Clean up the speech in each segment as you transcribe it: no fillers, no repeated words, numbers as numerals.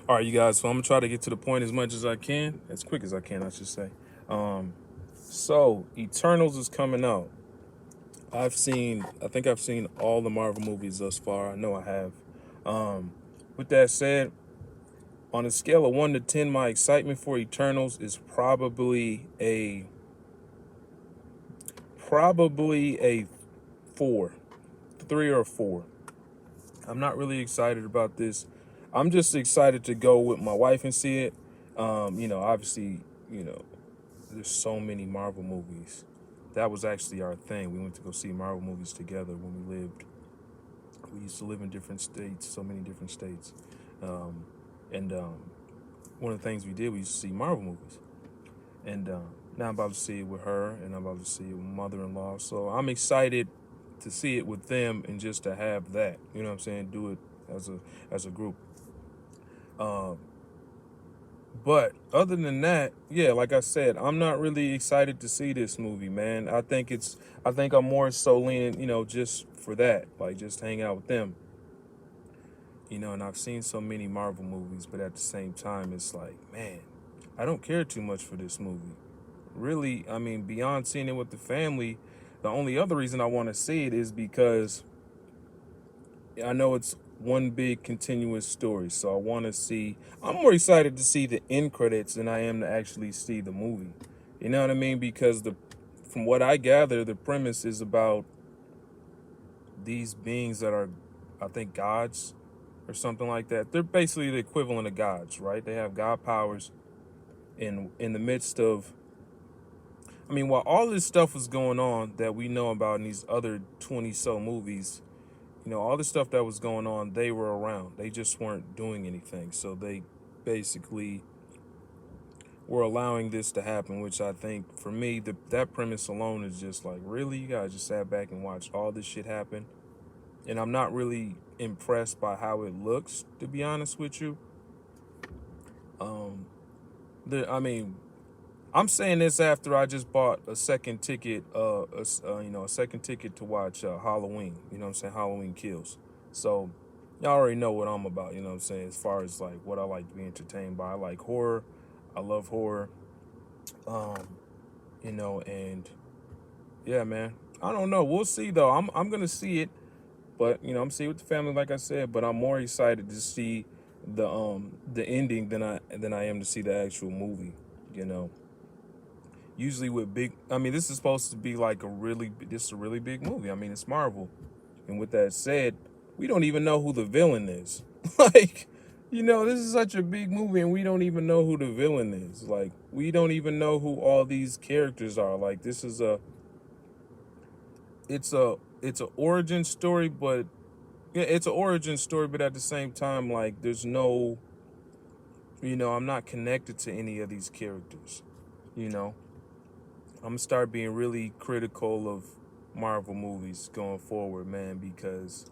All right, you guys. So I'm gonna try to get to the point as much as I can, as quick as I can, I should say. So Eternals is coming out. I think I've seen all the Marvel movies thus far. I know I have. With that said, on a scale of 1 to 10, my excitement for Eternals is probably a 4, 3 or 4. I'm not really excited about this. I'm just excited to go with my wife and see it. Obviously, you know, there's so many Marvel movies. That was actually our thing. We went to go see Marvel movies together when we lived. We used to live in different states, so many different states. And one of the things we did, we used to see Marvel movies. And now I'm about to see it with her, and I'm about to see it with my mother-in-law. So I'm excited to see it with them and just to have that. You know what I'm saying? Do it as a group. But other than that, yeah, like I said, I'm not really excited to see this movie, man. I think I'm more so leaning, just for that, like just hang out with them. And I've seen so many Marvel movies, but at the same time, it's like, man, I don't care too much for this movie. Really, I mean, beyond seeing it with the family, the only other reason I want to see it is because I know it's one big continuous story. So I'm more excited to see the end credits than I am to actually see the movie. You know what I mean? Because from what I gather, the premise is about these beings that are, I think, gods or something like that. They're basically the equivalent of gods, right? They have god powers in the midst of, I mean, while all this stuff was going on that we know about in these other 20 so movies, all the stuff that was going on, they were around. They just weren't doing anything. So they basically were allowing this to happen, which I think for me, that premise alone is just like, really? You guys just sat back and watched all this shit happen? And I'm not really impressed by how it looks, to be honest with you. I mean, I'm saying this after I just bought a second ticket, a second ticket to watch Halloween. You know what I'm saying? Halloween Kills. So y'all already know what I'm about. You know what I'm saying? As far as like what I like to be entertained by, I like horror. I love horror. Um, and yeah, man. I don't know. We'll see though. I'm gonna see it, but I'm seeing it with the family, like I said. But I'm more excited to see the ending than I am to see the actual movie. You know. Usually with I mean, this is supposed to be like this is a really big movie. I mean, it's Marvel. And with that said, we don't even know who the villain is. Like, this is such a big movie and we don't even know who the villain is. Like, we don't even know who all these characters are. Like, it's a origin story, but yeah, it's an origin story, but at the same time, like, there's no, I'm not connected to any of these characters, you know. I'm gonna start being really critical of Marvel movies going forward, man, because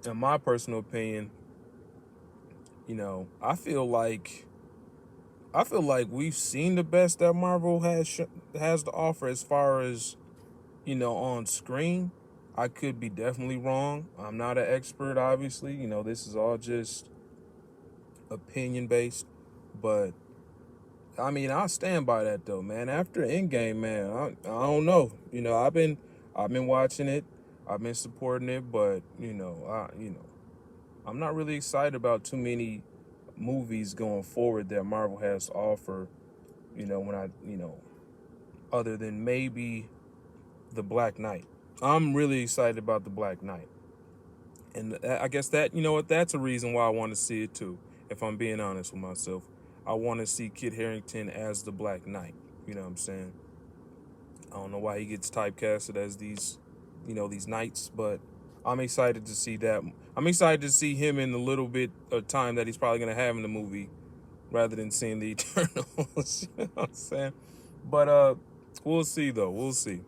in my personal opinion, I feel like we've seen the best that Marvel has to offer as far as, on screen. I could be definitely wrong. I'm not an expert, obviously. This is all just opinion based, but I mean, I'll stand by that though, man. After Endgame, man, I don't know. I've been watching it, I've been supporting it, but I'm not really excited about too many movies going forward that Marvel has to offer. When other than maybe the Black Knight, I'm really excited about the Black Knight, and I guess that that's a reason why I want to see it too. If I'm being honest with myself, I want to see Kit Harington as the Black Knight. You know what I'm saying? I don't know why he gets typecasted as these knights, but I'm excited to see that. I'm excited to see him in the little bit of time that he's probably gonna have in the movie, rather than seeing the Eternals. You know what I'm saying? But we'll see though. We'll see.